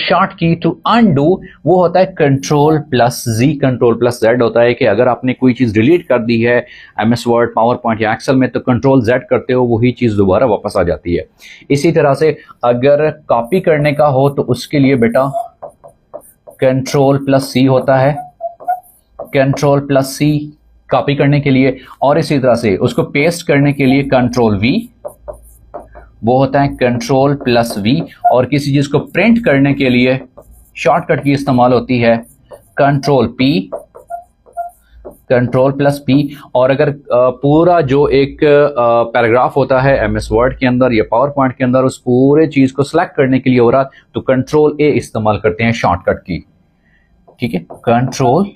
Short की to undo वो होता है कंट्रोल प्लस जी, कंट्रोल प्लस जेड होता है कि अगर आपने कोई चीज़ डिलीट कर दी है एमएस वर्ड, पावर पॉइंट या एक्सेल में, तो कंट्रोल जेड करते हो वही चीज़ दोबारा वापस आ जाती है। इसी तरह से अगर कॉपी करने का हो तो उसके लिए बेटा कंट्रोल प्लस सी होता है, कंट्रोल प्लस सी कॉपी करने के लिए, और इसी तरह से उसको पेस्ट करने के लिए कंट्रोल वी, वो होता है कंट्रोल प्लस वी, और किसी चीज को प्रिंट करने के लिए शॉर्टकट की इस्तेमाल होती है control P, control plus P. और अगर पूरा जो एक पैराग्राफ होता है एमएस वर्ड के अंदर या पावर पॉइंट के अंदर, उस पूरे चीज को सिलेक्ट करने के लिए हो रहा तो कंट्रोल ए इस्तेमाल करते हैं शॉर्टकट की। ठीक है, कंट्रोल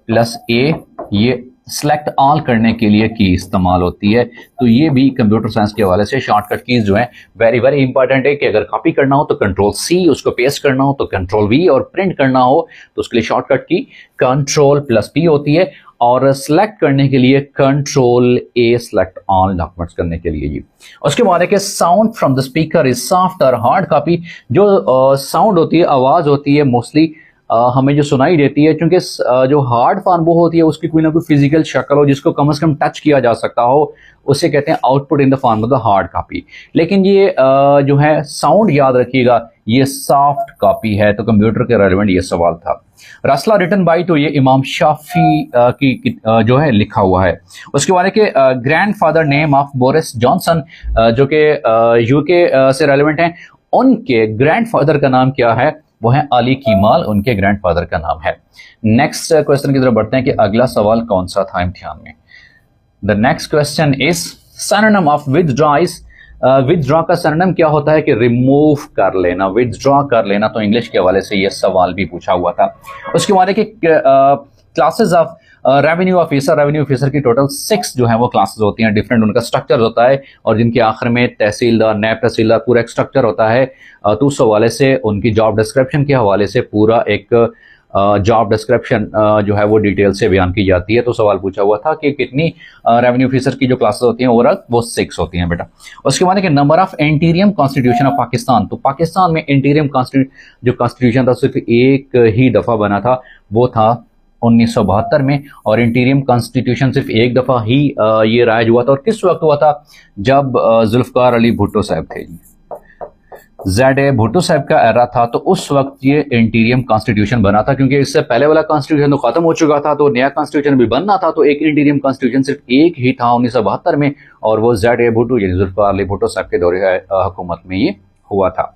प्लस ए ये सिलेक्ट ऑल करने के लिए की इस्तेमाल होती है। तो ये भी कंप्यूटर साइंस के हवाले से शॉर्टकट कीज जो है वेरी वेरी इंपॉर्टेंट है कि अगर कॉपी करना हो तो कंट्रोल सी, उसको पेस्ट करना हो तो कंट्रोल वी, और प्रिंट करना हो तो उसके लिए शॉर्टकट की कंट्रोल प्लस पी होती है, और सिलेक्ट करने के लिए कंट्रोल ए, सिलेक्ट ऑल डॉक्यूमेंट्स करने के लिए जी। उसके बाद है कि sound from the speaker is soft और हार्ड कॉपी। जो साउंड होती है, आवाज होती है, मोस्टली हमें जो सुनाई देती है, क्योंकि जो हार्ड फॉर्म वो होती है उसकी कोई ना कोई फिजिकल शक्ल हो जिसको कम से कम टच किया जा सकता हो, उसे कहते हैं output in the form of the hard copy. लेकिन ये जो है साउंड याद रखिएगा ये सॉफ्ट कॉपी है। तो कंप्यूटर के रेलेवेंट ये सवाल था। रसला रिटन बाई, तो ये इमाम शाफी की जो है लिखा हुआ है। उसके बाद के grandfather name of Boris Johnson जो कि यूके से रेलेवेंट हैं, उनके ग्रैंडफादर का नाम क्या है? वो है अली कीमाल, उनके ग्रैंडफादर का नाम है। नेक्स्ट क्वेश्चन की तरफ बढ़ते हैं कि अगला सवाल कौन सा था इम्तिहान में। The next question is synonym of withdraw is, withdraw का सिनोनिम क्या होता है? कि रिमूव कर लेना, विथड्रॉ कर लेना। तो इंग्लिश के हवाले से ये सवाल भी पूछा हुआ था। उसके बाद है कि classes of revenue officer, revenue officer की टोटल 6 जो है वो क्लासेस होती हैं, डिफरेंट उनका स्ट्रक्चर होता है, और जिनके आखिर में तहसीलदार, नायब तहसीलदार, पूरा एक स्ट्रक्चर होता है। तो उस हवाले से उनकी जॉब डिस्क्रिप्शन के हवाले से पूरा एक जॉब डिस्क्रिप्शन जो है वो डिटेल से बयान की जाती है। तो सवाल पूछा हुआ था कि कितनी रेवेन्यू ऑफिसर की जो क्लासेस होती हैं ओवरऑल, वो 6 होती हैं बेटा। उसके बाद है कि number of इंटीरियम constitution of Pakistan. तो पाकिस्तान में इंटीरियम जो कॉन्स्टिट्यूशन था सिर्फ एक ही दफा बना था, वो था 1972 में, और इंटीरियम कॉन्स्टिट्यूशन सिर्फ एक दफा ही ये राइज हुआ था। और किस वक्त हुआ था? जब जुल्फकार अली भुट्टो साहब थे, ज़ेड भुट्टो साहब का एरा था, तो उस वक्त ये इंटीरियम कॉन्स्टिट्यूशन बना था, क्योंकि इससे पहले वाला कॉन्स्टिट्यूशन तो खत्म हो चुका था, तो नया कॉन्स्टिट्यूशन भी बनना था। तो एक इंटीरियम कॉन्स्टिट्यूशन सिर्फ एक ही था 1972 में, और वो ज़ेड भुट्टो यानी जुल्फकार अली भुट्टो साहब के दौरे हुकूमत में ये हुआ था।